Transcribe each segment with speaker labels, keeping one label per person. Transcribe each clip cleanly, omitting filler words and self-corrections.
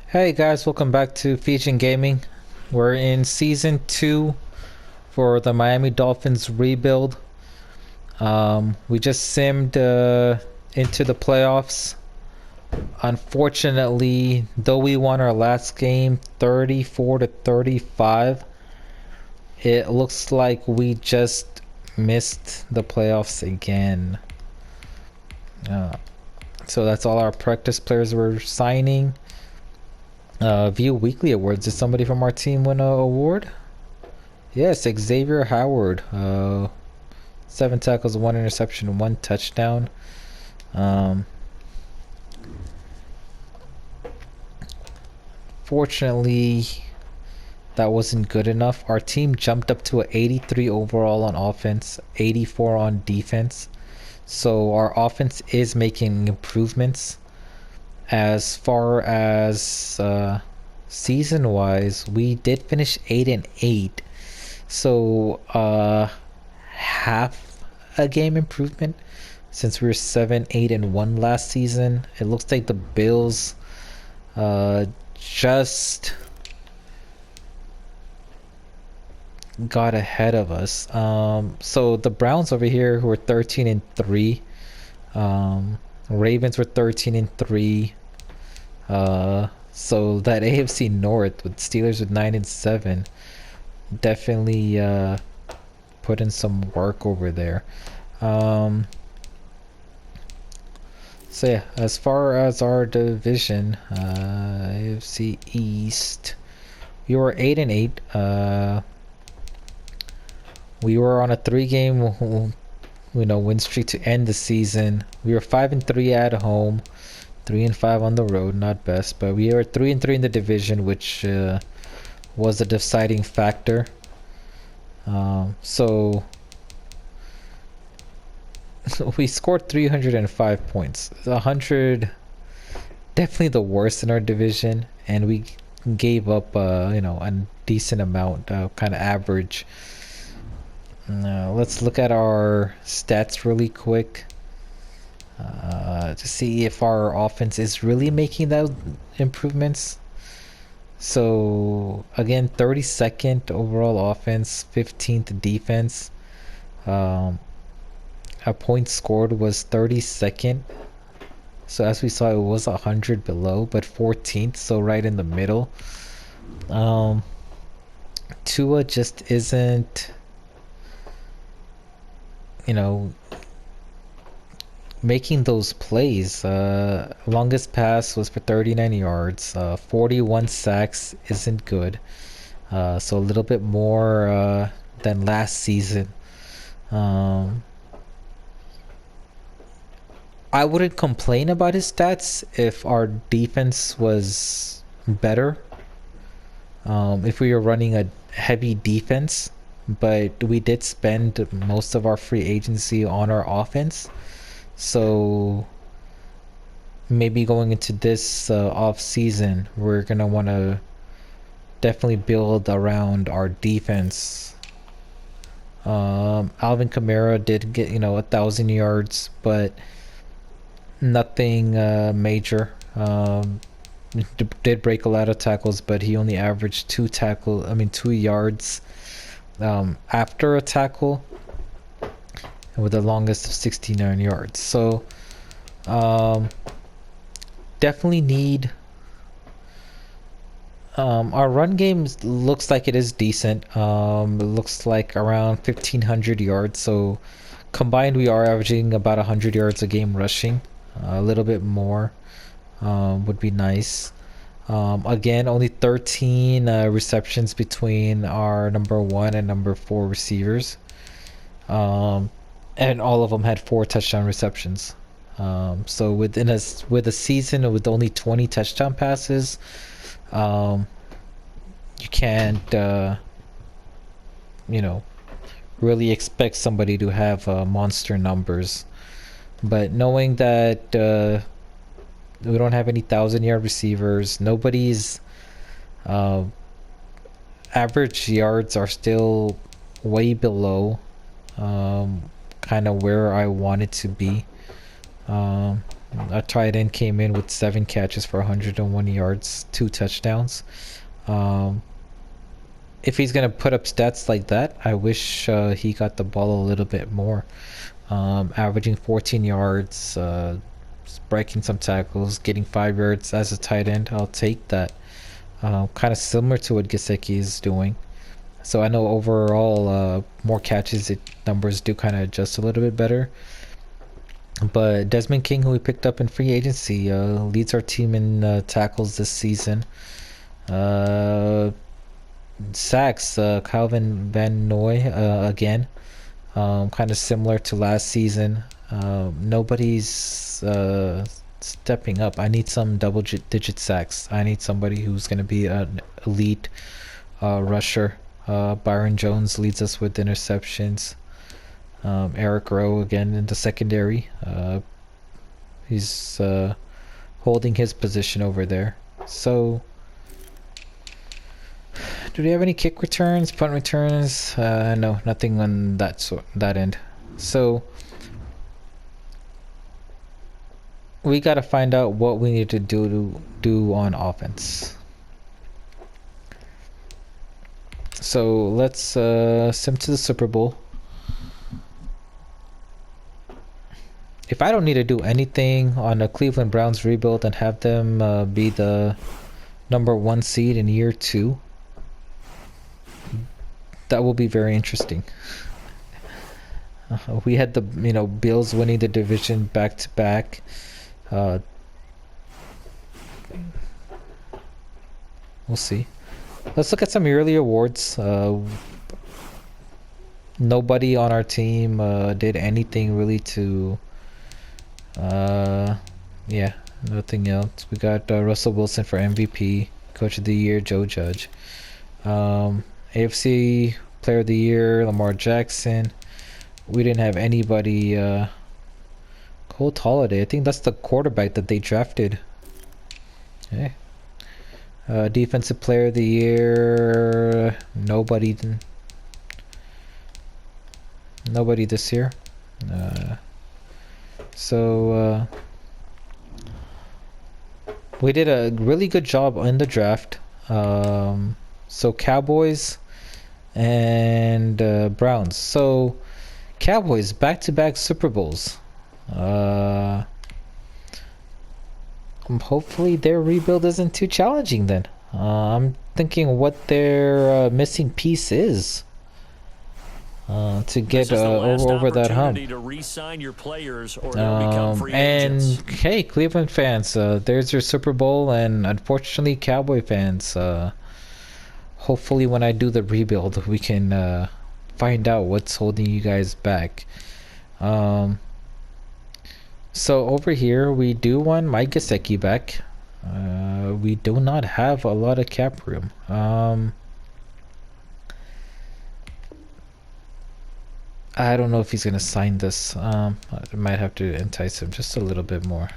Speaker 1: Hey guys, welcome back to Fijian Gaming. We're in season 2 for the Miami Dolphins rebuild. We just simmed into the playoffs. Unfortunately, though we won our last game 34 to 35, it looks like we just missed the playoffs again. Uh, so that's all our practice players were signing. View weekly awards. Did somebody from our team win an award? Yes, Xavier Howard. 7 tackles, 1 interception, 1 touchdown. Um, Fortunately, that wasn't good enough. Our team jumped up to an 83 overall on offense, 84 on defense. So our offense is making improvements. As far as season-wise, we did finish 8-8. So half a game improvement since we were 7-8-1 last season. It looks like the Bills just got ahead of us. So the Browns over here who were 13-3. Ravens were 13-3. So that AFC North with Steelers with 9-7 definitely put in some work over there. So yeah, as far as our division, AFC East, we were 8-8. We were on a 3-game, win streak to end the season. We were 5-3 at home, 3-5 on the road. Not best, but we were 3-3 in the division, which was a deciding factor. So we scored 305 points. 100, definitely the worst in our division, and we gave up, a decent amount, kind of average. Let's look at our stats really quick to see if our offense is really making those improvements. So again, 32nd overall offense, 15th defense. A point scored was 32nd. So as we saw, it was 100 below, but 14th, so right in the middle. Tua just isn't, making those plays. Longest pass was for 39 yards. 41 sacks isn't good. So a little bit more than last season. I wouldn't complain about his stats if our defense was better. If we were running a heavy defense, but we did spend most of our free agency on our offense. So maybe going into this off season, we're gonna want to definitely build around our defense. Alvin Kamara did get 1,000 yards, but nothing major. Did break a lot of tackles, but he only averaged 2 yards after a tackle, with the longest of 69 yards. So definitely need our run game looks like it is decent. It looks like around 1,500 yards. So combined, we are averaging about 100 yards a game rushing. A little bit more would be nice. Again, only 13 receptions between our number 1 and number 4 receivers. And all of them had 4 touchdown receptions. So with a season with only 20 touchdown passes, you can't really expect somebody to have monster numbers. But knowing that we don't have any 1,000-yard receivers, nobody's average yards are still way below kind of where I want it to be. A tight end came in with 7 catches for 101 yards, 2 touchdowns. Um, if he's gonna put up stats like that, I wish he got the ball a little bit more. Averaging 14 yards, breaking some tackles, getting 5 yards as a tight end. I'll take that. Kind of similar to what Gesicki is doing. So I know overall, more catches, numbers do kind of adjust a little bit better. But Desmond King, who we picked up in free agency, leads our team in tackles this season. Sacks, Calvin Van Noy again. Kind of similar to last season. Nobody's stepping up. I need some double-digit sacks. I need somebody who's going to be an elite rusher. Byron Jones leads us with interceptions. Eric Rowe again in the secondary. He's holding his position over there. So, do we have any kick returns, punt returns? No, nothing on that end. So, we got to find out what we need to do on offense. So let's sim to the Super Bowl. If I don't need to do anything on the Cleveland Browns rebuild and have them be the #1 seed in year 2, that will be very interesting. We had the Bills winning the division back to back. We'll see. Let's look at some early awards. Nobody on our team did anything really to yeah, nothing else. We got Russell Wilson for MVP, Coach of the Year, Joe Judge. AFC Player of the Year, Lamar Jackson. We didn't have anybody. Colt Holiday, I think that's the quarterback that they drafted. Okay. Defensive Player of the Year, nobody this year. So we did a really good job in the draft. So Cowboys and Browns. So Cowboys back-to-back Super Bowls. Hopefully their rebuild isn't too challenging then. I'm thinking what their missing piece is to get over that hump. And hey, Cleveland fans, there's your Super Bowl, and unfortunately Cowboy fans, hopefully when I do the rebuild we can find out what's holding you guys back. So over here we do want Mike Gesicki back. We do not have a lot of cap room. I don't know if he's gonna sign this. I might have to entice him just a little bit more.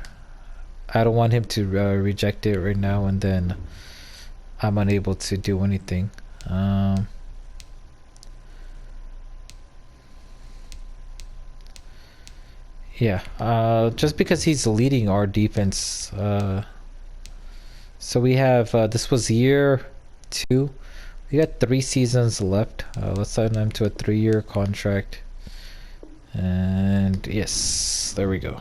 Speaker 1: I don't want him to reject it right now and then I'm unable to do anything. Yeah, just because he's leading our defense. So we have this was year 2. We got 3 seasons left. Let's sign him to a 3-year contract. And yes, there we go.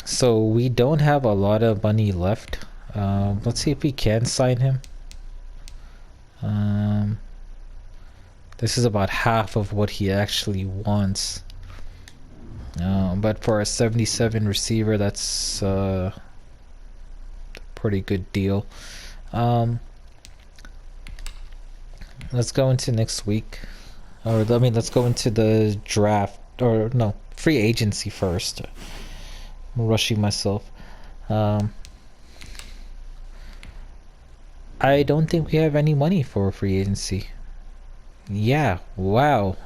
Speaker 1: So we don't have a lot of money left. Let's see if we can sign him. This is about half of what he actually wants. But for a 77 receiver, that's a pretty good deal. Let's go into next week. Or I mean, let's go into the draft. Or no, free agency first. I'm rushing myself. I don't think we have any money for free agency. Yeah, wow.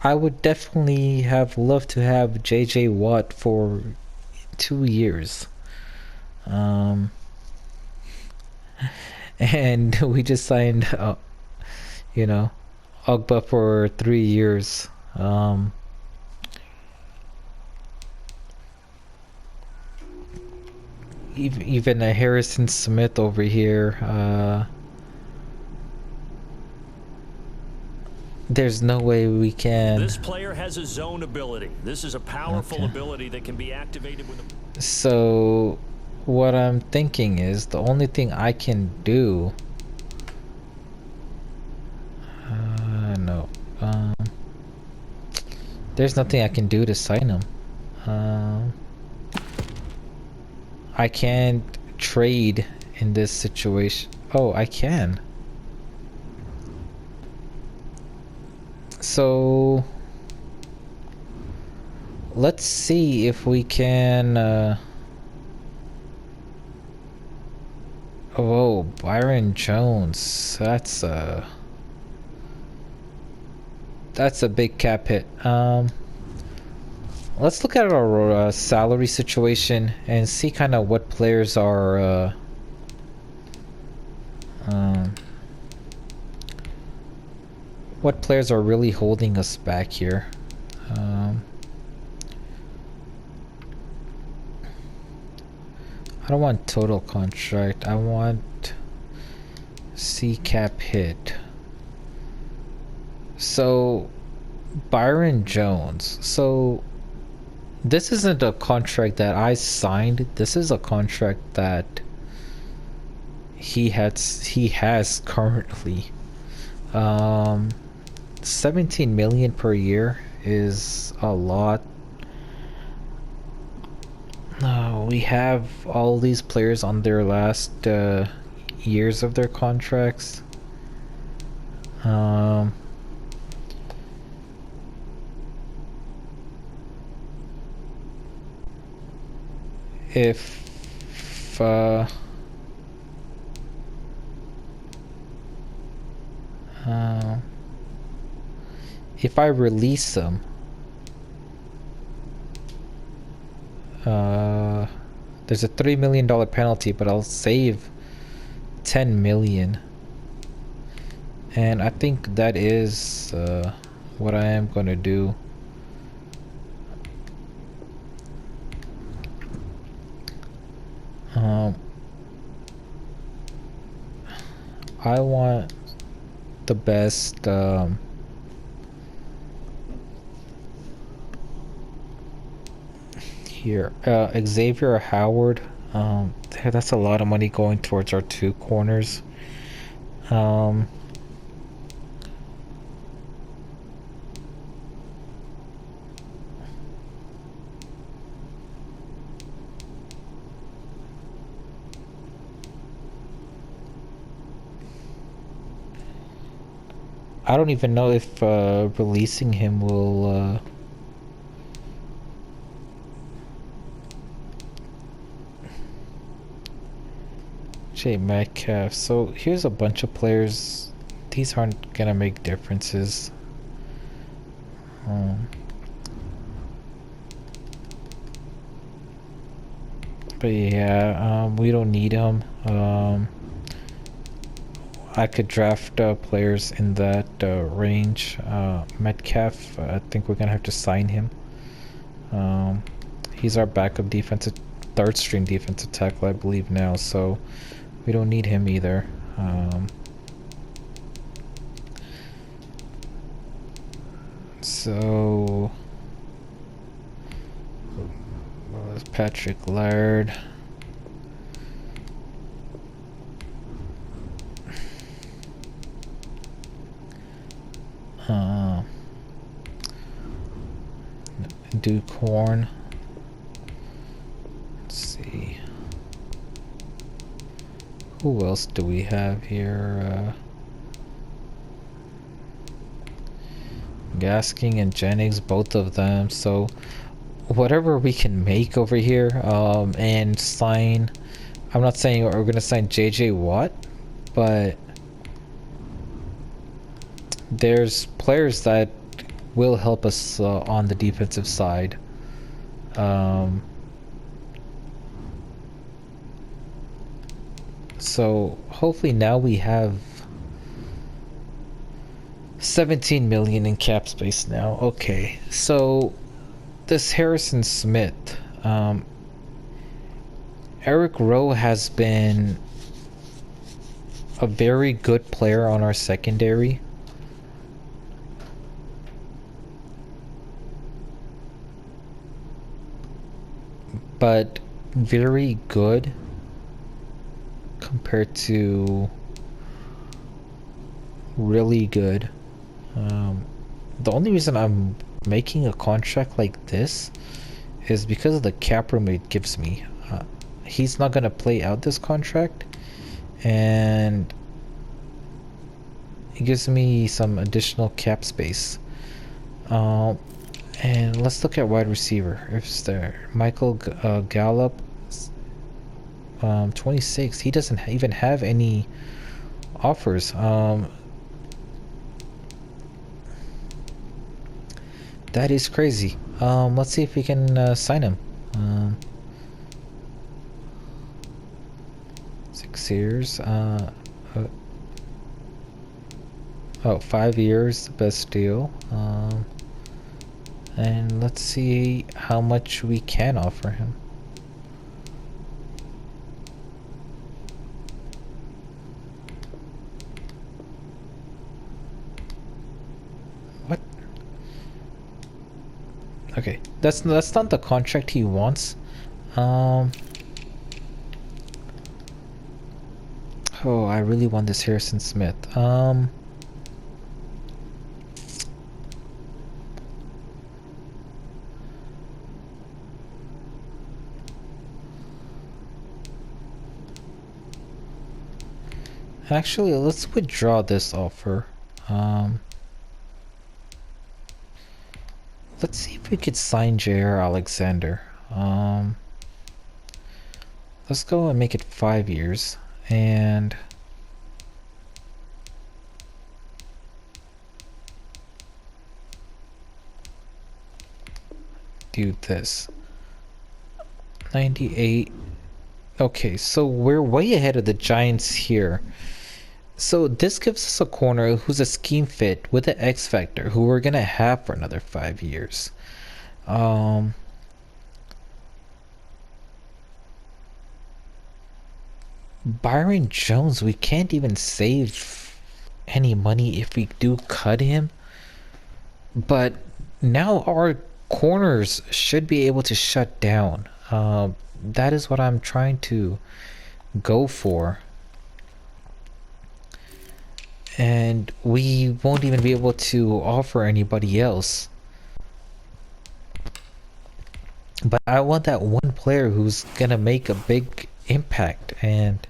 Speaker 1: I would definitely have loved to have JJ Watt for 2 years. And we just signed Ugba for 3 years. even a Harrison Smith over here. There's no way we can.
Speaker 2: This player has a zone ability. This is a powerful ability that can be activated with a...
Speaker 1: So what I'm thinking is the only thing I can do no there's nothing I can do to sign him. I can't trade in this situation. Oh, I can. So let's see if we can oh, Byron Jones. That's a big cap hit. Let's look at our salary situation and see kind of what players are really holding us back here. I don't want total contract. I want C cap hit. So Byron Jones. So this isn't a contract that I signed. This is a contract that he has currently. 17 million per year is a lot. We have all these players on their last years of their contracts. If I release them, there's a $3 million penalty, but I'll save 10 million. And I think that is what I am going to do. I want the best here. Xavier Howard. That's a lot of money going towards our two corners. I don't even know if releasing him will J Metcalf. So here's a bunch of players. These aren't gonna make differences. But yeah, we don't need him. I could draft players in that range. Metcalf, I think we're gonna have to sign him. He's our backup defensive, third string defensive tackle, I believe now, so we don't need him either. So Patrick Laird. Duke Horn. Let's see. Who else do we have here? Gasking and Jennings, both of them. So whatever we can make over here, and sign. I'm not saying we're gonna sign JJ Watt, but there's players that will help us on the defensive side. So hopefully now we have 17 million in cap space now. Okay, so this Harrison Smith, Eric Rowe has been a very good player on our secondary. But very good compared to really good. The only reason I'm making a contract like this is because of the cap room it gives me. He's not gonna play out this contract, and it gives me some additional cap space. And let's look at wide receiver. If there, Michael Gallup, 26. He doesn't even have any offers. That is crazy. Let's see if we can sign him. 6 years. Oh, 5 years, best deal. And let's see how much we can offer him. What? Okay, that's not the contract he wants. Oh, I really want this Harrison Smith. Actually, let's withdraw this offer. Let's see if we could sign J.R. Alexander. Let's go and make it 5 years and do this. 98. Okay, so we're way ahead of the Giants here. So this gives us a corner who's a scheme fit with an X factor who we're gonna have for another 5 years. Byron Jones, we can't even save any money if we do cut him. But now our corners should be able to shut down. That is what I'm trying to go for. And we won't even be able to offer anybody else. But I want that one player who's gonna make a big impact, and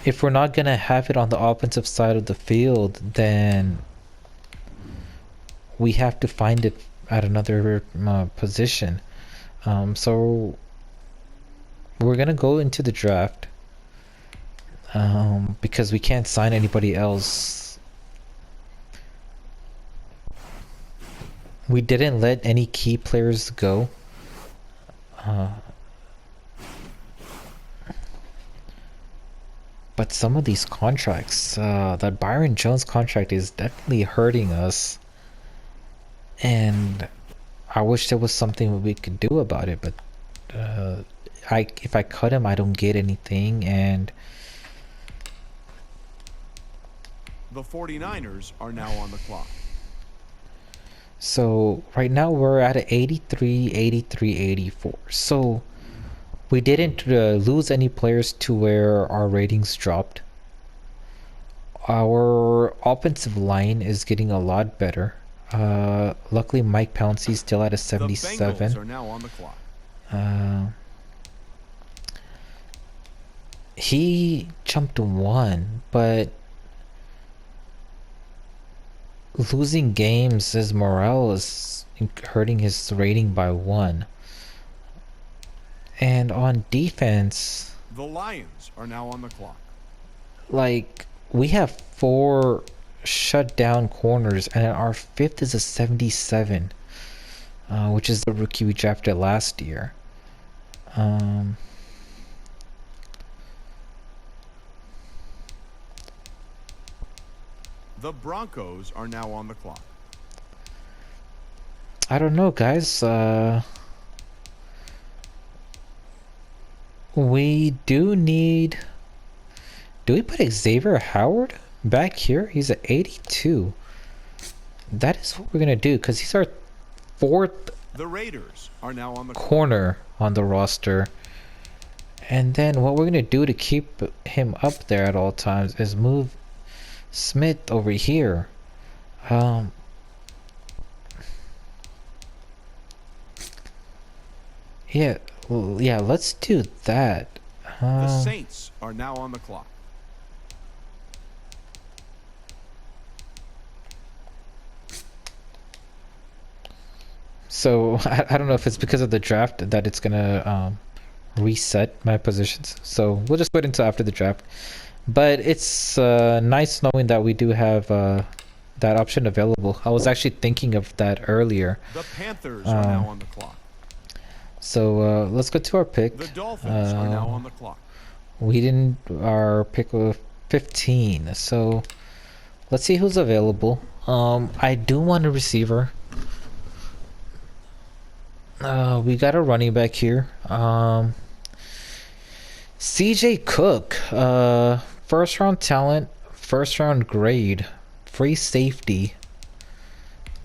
Speaker 1: if we're not gonna have it on the offensive side of the field, then we have to find it at another position. So we're gonna go into the draft because we can't sign anybody else. We didn't let any key players go. But some of these contracts, that Byron Jones contract is definitely hurting us. And I wish there was something we could do about it, but if I cut him, I don't get anything, and
Speaker 3: the 49ers are now on the clock.
Speaker 1: So right now we're at an 83, 83, 84. So we didn't lose any players to where our ratings dropped. Our offensive line is getting a lot better. Luckily Mike Pouncey's still at a 77.
Speaker 3: The Bengals are now on the clock.
Speaker 1: He jumped 1, but losing games, his morale is hurting his rating by 1. And on defense,
Speaker 3: the Lions are now on the clock.
Speaker 1: like, we have 4 shut down corners, and our 5th is a 77, which is the rookie we drafted last year.
Speaker 3: The Broncos are now on the clock.
Speaker 1: I don't know, guys. We do need... Do we put Xavier Howard back here? He's at 82. That is what we're going to do, because he's our fourth
Speaker 3: The Raiders are now on the clock.
Speaker 1: corner on the roster. And then what we're going to do to keep him up there at all times is move Smith over here. Yeah, well, yeah, let's do that.
Speaker 3: The Saints are now on the clock.
Speaker 1: So I don't know if it's because of the draft that it's gonna reset my positions. So we'll just wait until after the draft. But it's nice knowing that we do have that option available. I was actually thinking of that earlier.
Speaker 3: The Panthers are now on the clock.
Speaker 1: So let's go to our pick.
Speaker 3: The Dolphins are now on the clock.
Speaker 1: We didn't our pick of 15. So let's see who's available. I do want a receiver. We got a running back here. CJ Cook, first round talent, first round grade, free safety,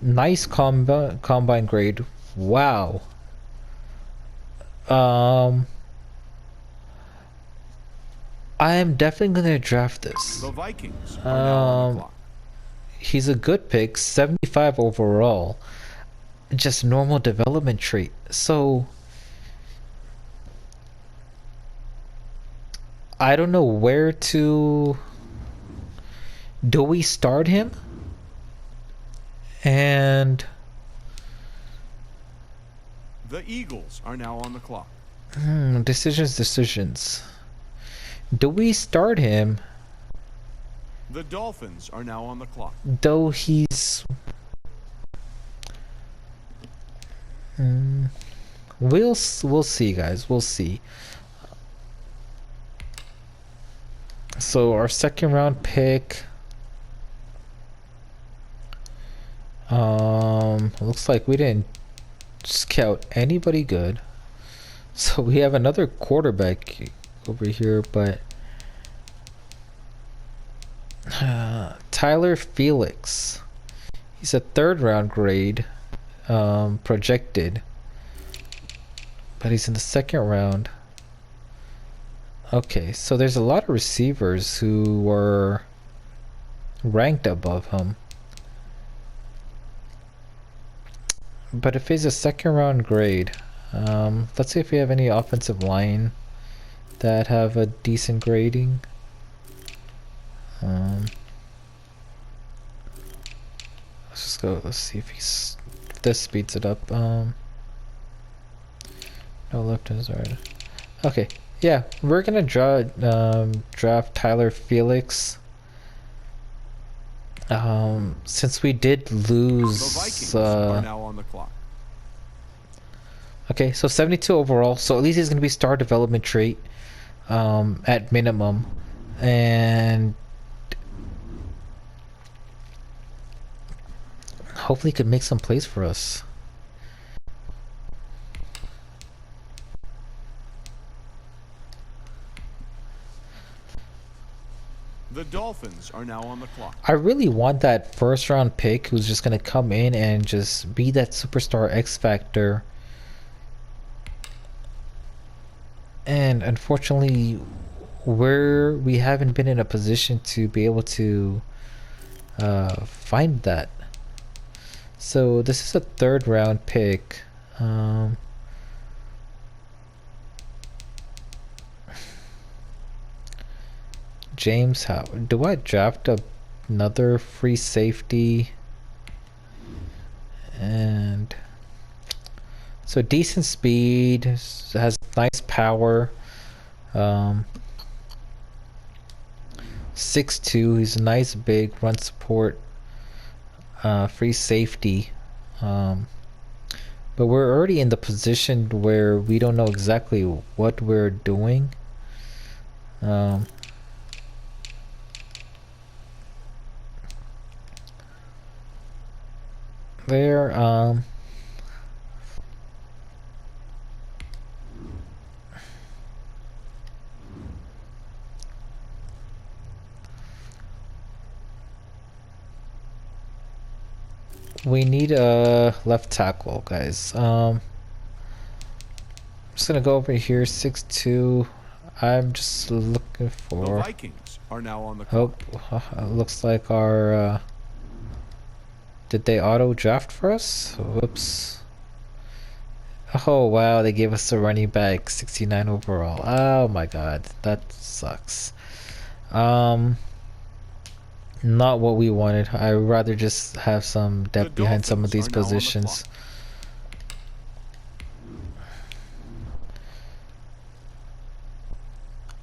Speaker 1: nice combine grade. Wow. I am definitely gonna draft this.
Speaker 3: The Vikings are now on the clock.
Speaker 1: He's a good pick, 75 overall. Just normal development trait. So I don't know where to... Do we start him? And
Speaker 3: The Eagles are now on the clock.
Speaker 1: decisions. Do we start him?
Speaker 3: The Dolphins are now on the clock.
Speaker 1: Though he's... We'll see, guys. We'll see. So our second round pick, looks like we didn't scout anybody good. So we have another quarterback over here, but Tyler Felix. He's a third round grade, projected, but he's in the second round. Okay, so there's a lot of receivers who were ranked above him. But if he's a second round grade, let's see if we have any offensive line that have a decent grading. Let's just go, let's see if this speeds it up. No left and right. Okay. Yeah, we're gonna draft Tyler Felix. Since we did
Speaker 3: The
Speaker 1: lose,
Speaker 3: Vikings are now on the clock.
Speaker 1: okay, so 72 overall. So at least he's gonna be star development trait, at minimum, and hopefully he could make some plays for us.
Speaker 3: The Dolphins are now on the clock.
Speaker 1: I really want that first round pick who's just gonna come in and just be that superstar X factor. And unfortunately, we haven't been in a position to be able to find that. So this is a third round pick. James Howard. Do I draft another free safety? And so decent speed, has nice power. 6'2", he's a nice big run support, free safety. But we're already in the position where we don't know exactly what we're doing. There, We need a left tackle, guys. I'm just gonna go over here, 6'2". I'm just looking
Speaker 3: The
Speaker 1: for.
Speaker 3: Vikings are now on the
Speaker 1: Oh,
Speaker 3: clock.
Speaker 1: looks like our. Did they auto draft for us? Whoops. Oh wow, they gave us a running back, 69 overall. Oh my god, that sucks. Um, not what we wanted. I'd rather just have some
Speaker 3: The
Speaker 1: depth behind some of
Speaker 3: Dolphins
Speaker 1: these
Speaker 3: are now on the
Speaker 1: positions.
Speaker 3: clock.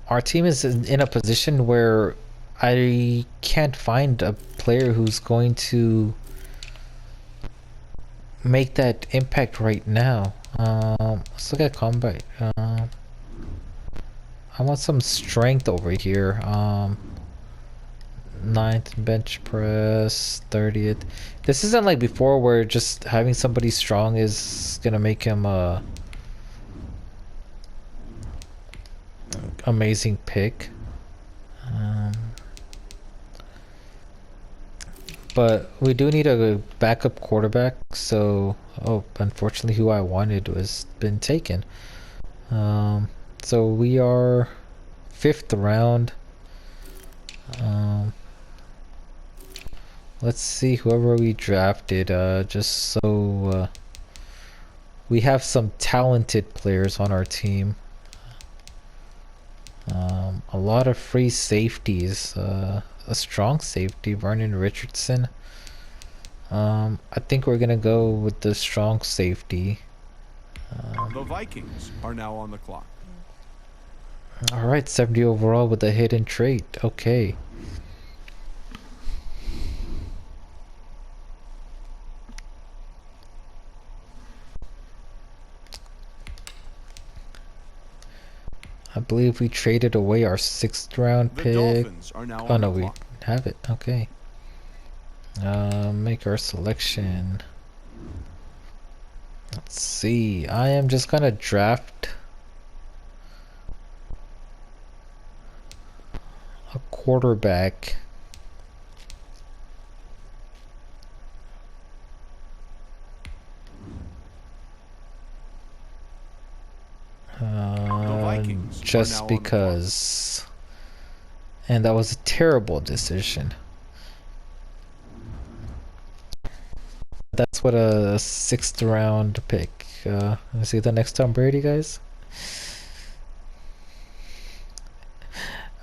Speaker 1: Our team is in a position where I can't find a player who's going to make that impact right now. Let's look at combat. I want some strength over here. Ninth bench press, 30th. This isn't like before where just having somebody strong is gonna make him a amazing pick. But we do need a backup quarterback. So, oh, unfortunately, who I wanted was been taken. So we are 5th round. Let's see whoever we drafted. Just so we have some talented players on our team. A lot of free safeties. A strong safety, Vernon Richardson. I think we're gonna go with the strong safety.
Speaker 3: The Vikings are now on the clock.
Speaker 1: All right, 70 overall with a hidden trait. Okay. I believe we traded away our 6th round
Speaker 3: The
Speaker 1: pick.
Speaker 3: Dolphins are now
Speaker 1: Oh
Speaker 3: on
Speaker 1: no,
Speaker 3: the
Speaker 1: we
Speaker 3: clock.
Speaker 1: have it. Okay. Make our selection. Let's see. I am just gonna draft a quarterback.
Speaker 3: The Vikings are
Speaker 1: Just
Speaker 3: now on the clock.
Speaker 1: because. And that was a terrible decision. That's what a 6th round pick. See the next Tom Brady, guys.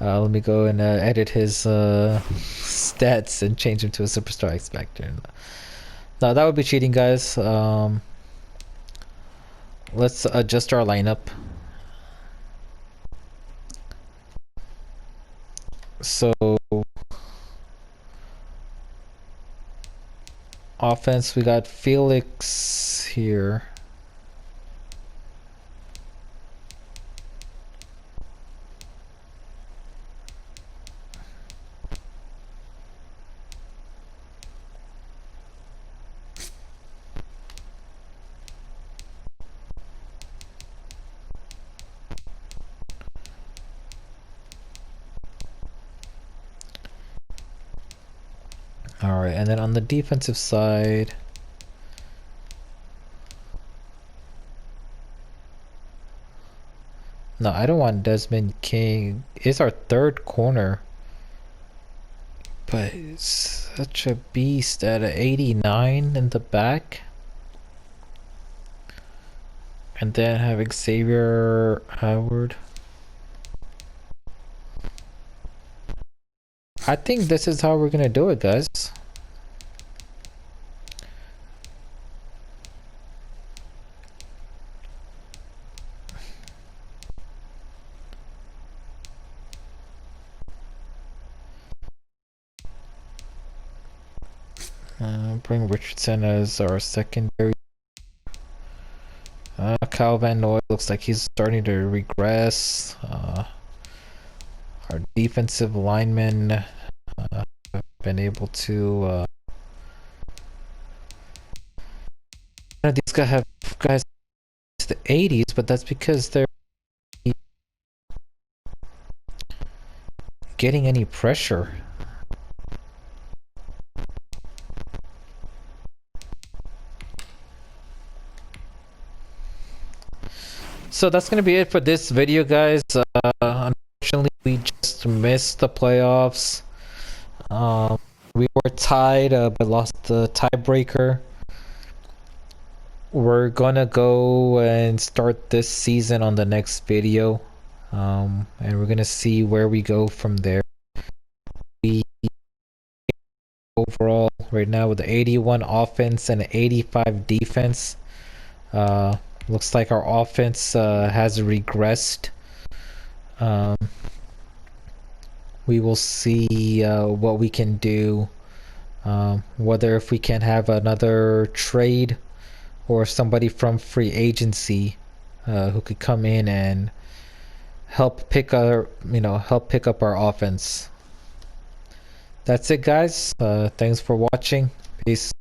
Speaker 1: Let me go and edit his stats and change him to a superstar X Factor. No, that would be cheating, guys. Let's adjust our lineup. So, offense, we got Felix here. All right, and then on the defensive side, no, I don't want Desmond King. It's our 3rd corner, but it's such a beast at a 89 in the back. And then having Xavier Howard. I think this is how we're gonna do it, guys. Bring Richardson as our secondary. Kyle Van Noy looks like he's starting to regress. Our defensive linemen have been able to. These guys have guys to the 80s, but that's because they're getting any pressure. So that's gonna be it for this video, guys. Unfortunately, we just missed the playoffs. We were tied, but lost the tiebreaker. We're gonna go and start this season on the next video, and we're gonna see where we go from there. We overall right now with the 81 offense and 85 defense. Looks like our offense has regressed. We will see what we can do, whether if we can have another trade or somebody from free agency who could come in and help pick up our offense. That's it, guys. Thanks for watching. Peace.